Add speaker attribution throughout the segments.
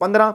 Speaker 1: 15,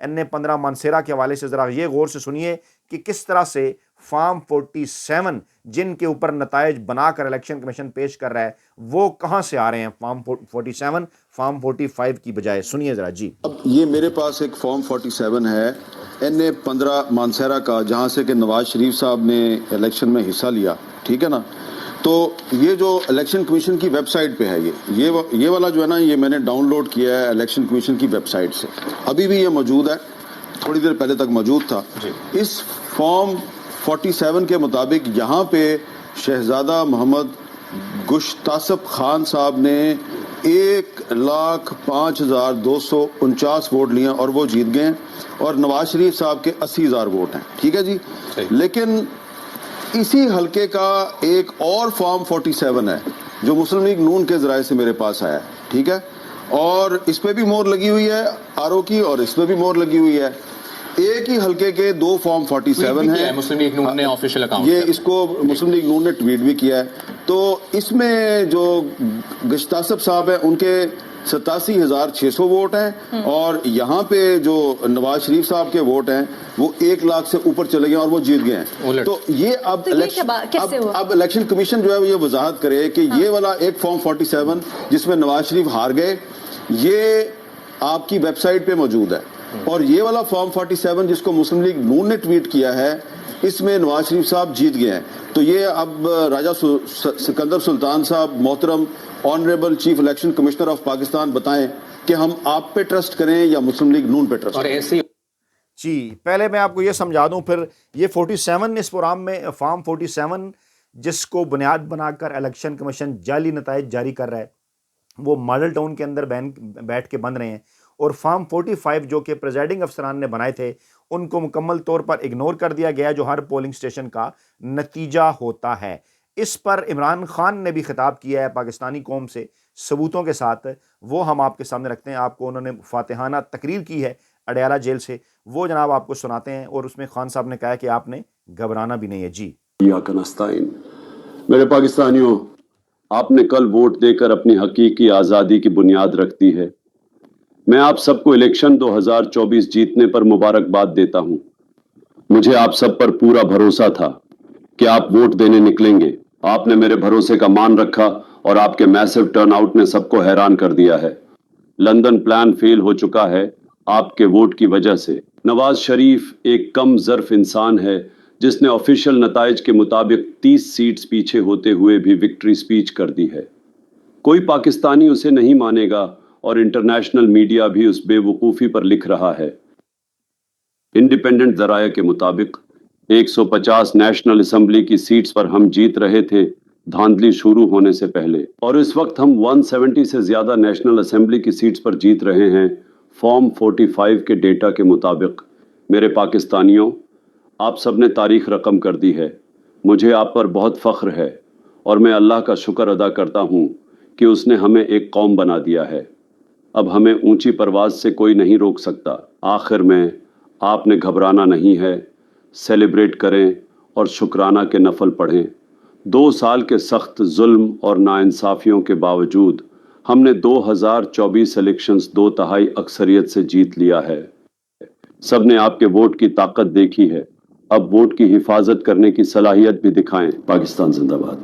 Speaker 1: NA-15 Mansehra کے حوالے سے ذرا یہ غور سے سنیے کہ کس طرح سے فارم 47 جن کے اوپر نتائج بنا کر الیکشن کمیشن پیش کر رہا ہے وہ کہاں سے آ رہے ہیں، فارم 47 فارم 45 کی بجائے. سنیے ذرا جی.
Speaker 2: اب یہ میرے پاس ایک فارم 47 ہے NA-15 مانسیرا کا، جہاں سے کہ نواز شریف صاحب نے الیکشن میں حصہ لیا، ٹھیک ہے نا. تو یہ جو الیکشن کمیشن کی ویب سائٹ پہ ہے، یہ والا جو ہے نا، یہ میں نے ڈاؤن لوڈ کیا ہے الیکشن کمیشن کی ویب سائٹ سے. ابھی بھی یہ موجود ہے، تھوڑی دیر پہلے تک موجود تھا. اس فارم 47 کے مطابق یہاں پہ شہزادہ محمد گشتاسب خان صاحب نے 1,05,249 ووٹ لیے اور وہ جیت گئے، اور نواز شریف صاحب کے 80,000 ووٹ ہیں. ٹھیک ہے جی. لیکن اسی حلقے کا ایک اور فارم 47 ہے جو مسلم لیگ نون کے ذرائع سے میرے پاس آیا ہے. ٹھیک ہے. اور اس پہ بھی مہر لگی ہوئی ہے RO کی، اور اس پہ بھی مہر لگی ہوئی ہے. ایک ہی حلقے کے دو فارم 47 ہیں.
Speaker 3: مسلم لیگ نون نے آفیشیل اکاؤنٹ،
Speaker 2: یہ اس کو مسلم لیگ نون نے ٹویٹ بھی کیا ہے. تو اس میں جو گشتاسب صاحب ہیں ان کے 87,600 ووٹ ہیں، اور یہاں پہ جو نواز شریف صاحب کے ووٹ ہیں وہ 1 لاکھ سے اوپر چلے گئے اور وہ جیت گئے ہیں. تو یہ اب الیکشن کمیشن جو ہے یہ وضاحت کرے کہ یہ والا ایک فارم 47 جس میں نواز شریف ہار گئے، یہ آپ کی ویب سائٹ پہ موجود ہے، اور یہ والا فارم 47 جس کو مسلم لیگ نون نے ٹویٹ کیا ہے اس میں نواز شریف صاحب جیت گئے ہیں. تو یہ اب راجہ سکندر سلطان صاحب، محترم honourable chief election commissioner of Pakistan, بتائیں کہ ہم آپ پہ ٹرسٹ کریں یا مسلم لیگ نون پہ ٹرسٹ کریں.
Speaker 3: اور ایسی
Speaker 1: جی پہلے میں آپ کو یہ سمجھا دوں، پھر یہ 47 اس پروگرام میں فارم 47 جس کو بنیاد بنا کر الیکشن کمیشن جعلی نتائج جاری کر رہا ہے وہ ماڈل ٹاؤن کے اندر بیٹھ کے بن رہے ہیں، اور فارم 45 جو کہ پریزائڈنگ افسران نے بنائے تھے ان کو مکمل طور پر اگنور کر دیا گیا جو ہر پولنگ سٹیشن کا نتیجہ ہوتا ہے. اس پر عمران خان نے بھی خطاب کیا ہے پاکستانی قوم سے ثبوتوں کے ساتھ، وہ ہم آپ کے سامنے رکھتے ہیں. آپ کو انہوں نے فاتحانہ تقریر کی ہے اڈیالہ جیل سے، وہ جناب آپ کو سناتے ہیں، اور اس میں خان صاحب نے کہا کہ آپ نے گھبرانا بھی نہیں ہے. جی.
Speaker 4: میرے پاکستانیوں، آپ نے کل ووٹ دے کر اپنی حقیقی آزادی کی بنیاد رکھ دی ہے. میں آپ سب کو الیکشن 2024 جیتنے پر مبارکباد دیتا ہوں. مجھے آپ سب پر پورا بھروسہ تھا کہ آپ ووٹ دینے نکلیں گے. آپ نے میرے بھروسے کا مان رکھا اور آپ کے میسو ٹرن آؤٹ نے سب کو حیران کر دیا ہے. لندن پلان فیل ہو چکا ہے آپ کے ووٹ کی وجہ سے. نواز شریف ایک کم ظرف انسان ہے جس نے آفیشیل نتائج کے مطابق 30 سیٹس پیچھے ہوتے ہوئے بھی وکٹری سپیچ کر دی ہے. کوئی پاکستانی اسے نہیں مانے گا اور انٹرنیشنل میڈیا بھی اس بے وقوفی پر لکھ رہا ہے. انڈیپینڈنٹ ذرائع کے مطابق 150 نیشنل اسمبلی کی سیٹس پر ہم جیت رہے تھے دھاندلی شروع ہونے سے پہلے، اور اس وقت ہم 170 سے زیادہ نیشنل اسمبلی کی سیٹس پر جیت رہے ہیں فارم 45 کے ڈیٹا کے مطابق. میرے پاکستانیوں، آپ سب نے تاریخ رقم کر دی ہے. مجھے آپ پر بہت فخر ہے اور میں اللہ کا شکر ادا کرتا ہوں کہ اس نے ہمیں ایک قوم بنا دیا ہے. اب ہمیں اونچی پرواز سے کوئی نہیں روک سکتا. آخر میں آپ نے گھبرانا نہیں ہے. سیلیبریٹ کریں اور شکرانہ کے نفل پڑھیں. 2 سال کے سخت ظلم اور ناانصافیوں کے باوجود ہم نے 2024 الیکشنز 2/3 اکثریت سے جیت لیا ہے. سب نے آپ کے ووٹ کی طاقت دیکھی ہے. اب ووٹ کی حفاظت کرنے کی صلاحیت بھی دکھائیں. پاکستان زندہ باد.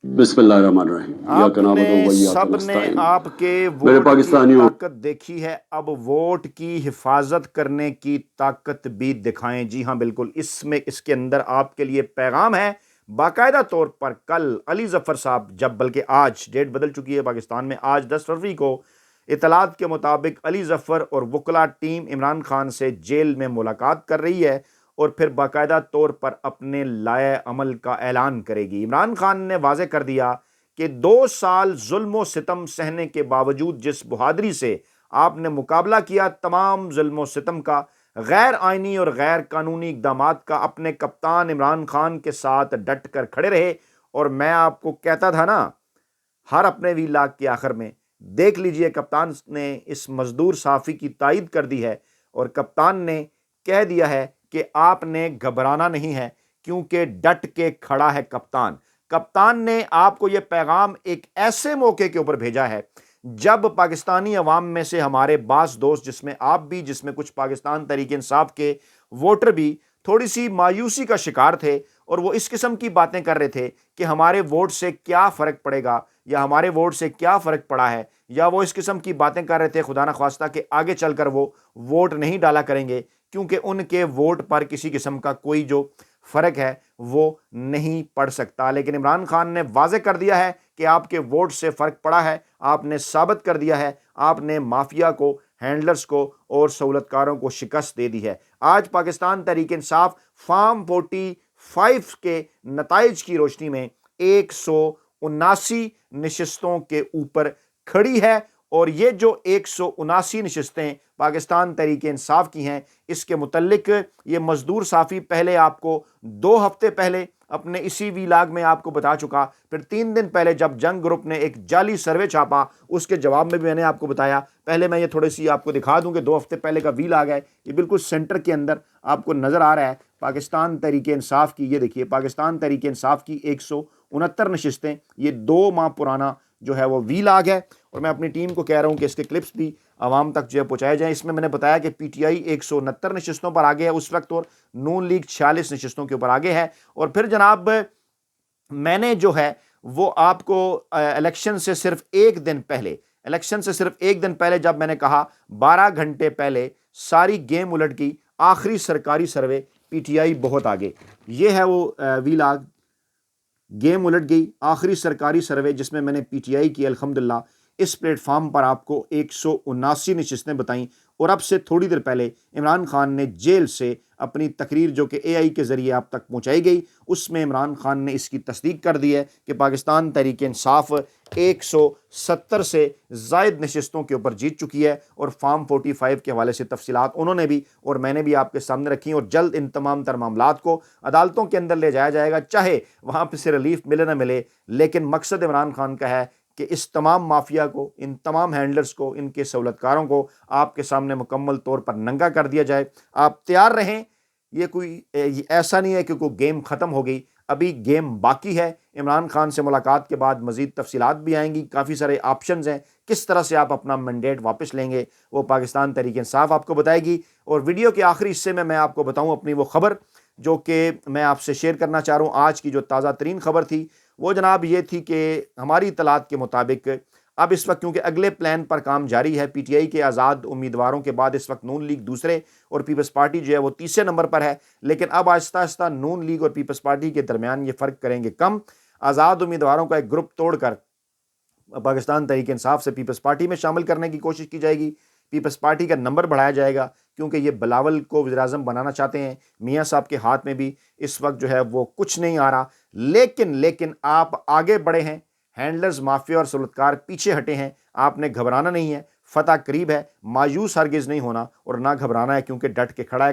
Speaker 4: بسم اللہ الرحمن الرحیم.
Speaker 1: آپ نے سب نے آپ کے
Speaker 4: میرے
Speaker 1: ووٹ کی
Speaker 4: پاکستانیوں،
Speaker 1: طاقت دیکھی ہے، اب ووٹ کی حفاظت کرنے کی طاقت بھی دکھائیں. جی ہاں بالکل، اس کے اندر آپ کے لیے پیغام ہے. باقاعدہ طور پر کل علی ظفر صاحب، جب بلکہ آج ڈیٹ بدل چکی ہے پاکستان میں، آج 10 فروری کو اطلاعات کے مطابق علی ظفر اور وکلا ٹیم عمران خان سے جیل میں ملاقات کر رہی ہے اور پھر باقاعدہ طور پر اپنے لائحہ عمل کا اعلان کرے گی. عمران خان نے واضح کر دیا کہ 2 سال ظلم و ستم سہنے کے باوجود جس بہادری سے آپ نے مقابلہ کیا تمام ظلم و ستم کا، غیر آئینی اور غیر قانونی اقدامات کا، اپنے کپتان عمران خان کے ساتھ ڈٹ کر کھڑے رہے. اور میں آپ کو کہتا تھا نا ہر اپنے ویلاگ کے آخر میں، دیکھ لیجئے کپتان نے اس مزدور صحافی کی تائید کر دی ہے اور کپتان نے کہہ دیا ہے کہ آپ نے گھبرانا نہیں ہے کیونکہ ڈٹ کے کھڑا ہے کپتان. کپتان نے آپ کو یہ پیغام ایک ایسے موقع کے اوپر بھیجا ہے جب پاکستانی عوام میں سے ہمارے بعض دوست، جس میں آپ بھی، جس میں کچھ پاکستان تحریک انصاف کے ووٹر بھی تھوڑی سی مایوسی کا شکار تھے اور وہ اس قسم کی باتیں کر رہے تھے کہ ہمارے ووٹ سے کیا فرق پڑے گا یا ہمارے ووٹ سے کیا فرق پڑا ہے، یا وہ اس قسم کی باتیں کر رہے تھے خدا نخواستہ کہ آگے چل کر وہ ووٹ نہیں ڈالا کریں گے کیونکہ ان کے ووٹ پر کسی قسم کا کوئی جو فرق ہے وہ نہیں پڑ سکتا۔ لیکن عمران خان نے واضح کر دیا ہے کہ آپ کے ووٹ سے فرق پڑا ہے، آپ نے ثابت کر دیا ہے، آپ نے مافیا کو، ہینڈلرز کو اور سہولت کاروں کو شکست دے دی ہے۔ آج پاکستان تحریک انصاف فارم 45 کے نتائج کی روشنی میں 179 نشستوں کے اوپر کھڑی ہے، اور یہ جو 179 نشستیں پاکستان تحریک انصاف کی ہیں، اس کے متعلق یہ مزدور صافی پہلے آپ کو 2 ہفتے پہلے اپنے اسی ویلاگ میں آپ کو بتا چکا، پھر 3 دن پہلے جب جنگ گروپ نے ایک جعلی سروے چھاپا اس کے جواب میں بھی میں نے آپ کو بتایا۔ پہلے میں یہ تھوڑی سی آپ کو دکھا دوں کہ 2 ہفتے پہلے کا ویلاگ ہے، یہ بالکل سینٹر کے اندر آپ کو نظر آ رہا ہے پاکستان تحریک انصاف کی۔ یہ دیکھیے پاکستان تحریک انصاف کی 169 نشستیں، یہ 2 ماہ پرانا جو ہے وہ ویلاگ ہے، اور میں اپنی ٹیم کو کہہ رہا ہوں کہ اس کے کلپس بھی عوام تک جو ہے پہنچائے جائیں۔ اس میں میں نے بتایا کہ پی ٹی آئی 169 نشستوں پر آگے ہے اس وقت، اور نون لیگ 46 نشستوں کے اوپر آگے ہے۔ اور پھر جناب میں نے جو ہے وہ آپ کو الیکشن سے صرف ایک دن پہلے جب میں نے کہا 12 گھنٹے پہلے ساری گیم الٹ گئی، آخری سرکاری سروے پی ٹی آئی بہت آگے، یہ ہے وہ ویلاگ، گیم الٹ گئی، آخری سرکاری سروے جس میں نے پی ٹی آئی کی الحمدللہ اس پلیٹ فارم پر آپ کو 179 نشستیں بتائیں۔ اور اب سے تھوڑی دیر پہلے عمران خان نے جیل سے اپنی تقریر جو کہ اے آئی کے ذریعے آپ تک پہنچائی گئی، اس میں عمران خان نے اس کی تصدیق کر دی ہے کہ پاکستان تحریک انصاف 170 سے زائد نشستوں کے اوپر جیت چکی ہے، اور فارم 45 کے حوالے سے تفصیلات انہوں نے بھی اور میں نے بھی آپ کے سامنے رکھی، اور جلد ان تمام تر معاملات کو عدالتوں کے اندر لے جایا جائے گا، چاہے وہاں پہ سے ریلیف ملے نہ ملے، لیکن مقصد عمران خان کا ہے کہ اس تمام مافیا کو، ان تمام ہینڈلرز کو، ان کے سہولت کاروں کو آپ کے سامنے مکمل طور پر ننگا کر دیا جائے۔ آپ تیار رہیں، یہ کوئی ایسا نہیں ہے کہ کوئی گیم ختم ہو گئی، ابھی گیم باقی ہے۔ عمران خان سے ملاقات کے بعد مزید تفصیلات بھی آئیں گی، کافی سارے آپشنز ہیں، کس طرح سے آپ اپنا مینڈیٹ واپس لیں گے وہ پاکستان تحریک انصاف آپ کو بتائے گی۔ اور ویڈیو کے آخری حصے میں آپ کو بتاؤں اپنی وہ خبر جو کہ میں آپ سے شیئر کرنا چاہ رہا ہوں۔ آج کی جو تازہ ترین خبر تھی وہ جناب یہ تھی کہ ہماری اطلاعات کے مطابق اب اس وقت کیونکہ اگلے پلان پر کام جاری ہے، پی ٹی آئی کے آزاد امیدواروں کے بعد اس وقت نون لیگ دوسرے اور پیپلز پارٹی جو ہے وہ تیسرے نمبر پر ہے، لیکن اب آہستہ آہستہ نون لیگ اور پیپلز پارٹی کے درمیان یہ فرق کریں گے کم۔ آزاد امیدواروں کا ایک گروپ توڑ کر پاکستان تحریک انصاف سے پیپلز پارٹی میں شامل کرنے کی کوشش کی جائے گی، پیپلز پارٹی کا نمبر بڑھایا جائے گا کیونکہ یہ بلاول کو وزیر اعظم بنانا چاہتے ہیں۔ میاں صاحب کے ہاتھ میں بھی اس وقت جو ہے وہ کچھ نہیں آ رہا، لیکن آپ آگے بڑھے ہیں، ہینڈلرز، مافیا اور سہولتکار پیچھے ہٹے ہیں، آپ نے گھبرانا نہیں ہے، فتح قریب ہے، مایوس ہرگز نہیں ہونا اور نہ گھبرانا ہے، کیونکہ ڈٹ کے کھڑا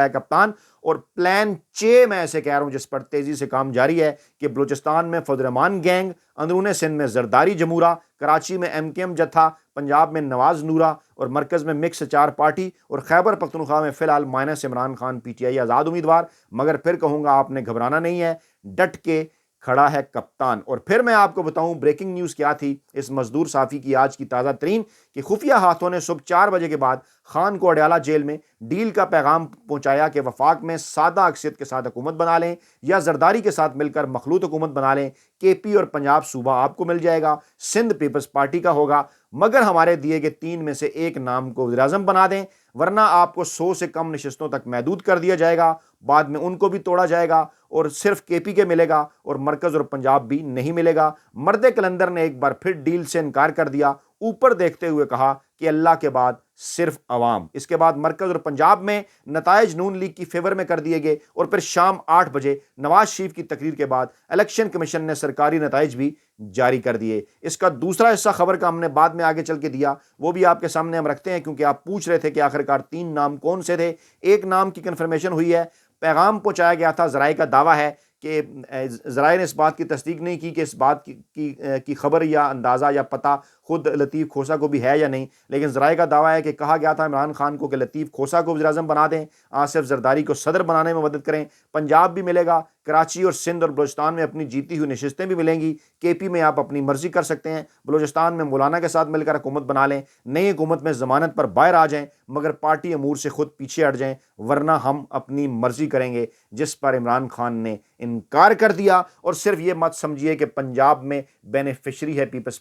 Speaker 1: ہے کپتان۔ اور پلان 6 میں ایسے کہہ رہا ہوں جس پر تیزی سے کام جاری ہے کہ بلوچستان میں فضل الرحمان گینگ، اندرون سندھ میں زرداری جمہورہ، کراچی میں ایم کے ایم جتھا، پنجاب میں نواز نورہ اور مرکز میں مکس 4 پارٹی، اور خیبر پختونخوا میں فی الحال minus Imran Khan P T I آزاد امیدوار۔ مگر پھر کہوں گا آپ نے گھبرانا نہیں ہے، ڈٹ کے کھڑا ہے کپتان۔ اور پھر میں آپ کو بتاؤں بریکنگ نیوز کیا تھی اس مزدور صافی کی آج کی تازہ ترین، کہ خفیہ ہاتھوں نے صبح 4 بجے کے بعد خان کو اڈیالہ جیل میں ڈیل کا پیغام پہنچایا کہ وفاق میں سادہ اکثریت کے ساتھ حکومت بنا لیں یا زرداری کے ساتھ مل کر مخلوط حکومت بنا لیں، کے پی اور پنجاب صوبہ آپ کو مل جائے گا، سندھ پیپلز پارٹی کا ہوگا، مگر ہمارے دیے گئے 3 میں سے ایک نام کو وزیر اعظم بنا دیں، ورنہ آپ کو 100 سے کم نشستوں تک محدود کر دیا جائے گا، بعد میں ان کو بھی توڑا جائے گا اور صرف کے پی کے ملے گا اور مرکز اور پنجاب بھی نہیں ملے گا۔ مرد کلندر نے ایک بار پھر ڈیل سے انکار کر دیا، اوپر دیکھتے ہوئے کہا کہ اللہ کے بعد صرف عوام۔ اس کے بعد مرکز اور پنجاب میں نتائج نون لیگ کی فیور میں کر دیے گئے، اور پھر شام 8 بجے نواز شریف کی تقریر کے بعد الیکشن کمیشن نے سرکاری نتائج بھی جاری کر دیے۔ اس کا دوسرا حصہ خبر کا ہم نے بعد میں آگے چل کے دیا، وہ بھی آپ کے سامنے ہم رکھتے ہیں، کیونکہ آپ پوچھ رہے تھے کہ آخرکار 3 نام کون سے تھے۔ ایک نام کی کنفرمیشن ہوئی ہے، پیغام پہنچایا گیا تھا، ذرائع کا دعویٰ ہے کہ ذرائع نے اس بات کی تصدیق نہیں کی کہ اس بات کی خبر یا اندازہ یا پتہ خود لطیف کھوسا کو بھی ہے یا نہیں، لیکن ذرائع کا دعویٰ ہے کہ کہا گیا تھا عمران خان کو کہ لطیف کھوسا کو وزیر اعظم بنا دیں، آصف زرداری کو صدر بنانے میں مدد کریں، پنجاب بھی ملے گا، کراچی اور سندھ اور بلوچستان میں اپنی جیتی ہوئی نشستیں بھی ملیں گی، کے پی میں آپ اپنی مرضی کر سکتے ہیں، بلوچستان میں مولانا کے ساتھ مل کر حکومت بنا لیں، نئی حکومت میں ضمانت پر باہر آ جائیں، مگر پارٹی امور سے خود پیچھے ہٹ جائیں، ورنہ ہم اپنی مرضی کریں گے، جس پر عمران خان نے انکار کر دیا۔ اور صرف یہ مت سمجھیے کہ پنجاب میں بینیفیشری ہے پیپلز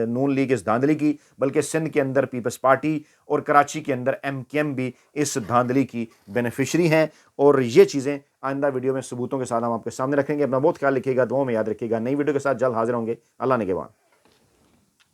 Speaker 1: نون لیگ اس دھاندلی کی، بلکہ سندھ کے اندر پیپلز پارٹی اور کراچی کے اندر ایم کیو ایم بھی اس دھاندلی کی بینیفیشری ہیں۔ اور یہ چیزیں آئندہ ویڈیو میں ثبوتوں کے ساتھ ہم آپ کے سامنے رکھیں گے۔ اپنا بہت خیال رکھیے گا، دعاؤں میں یاد رکھیے گا۔ نئی ویڈیو کے ساتھ جلد حاضر ہوں گے۔ اللہ نگہبان۔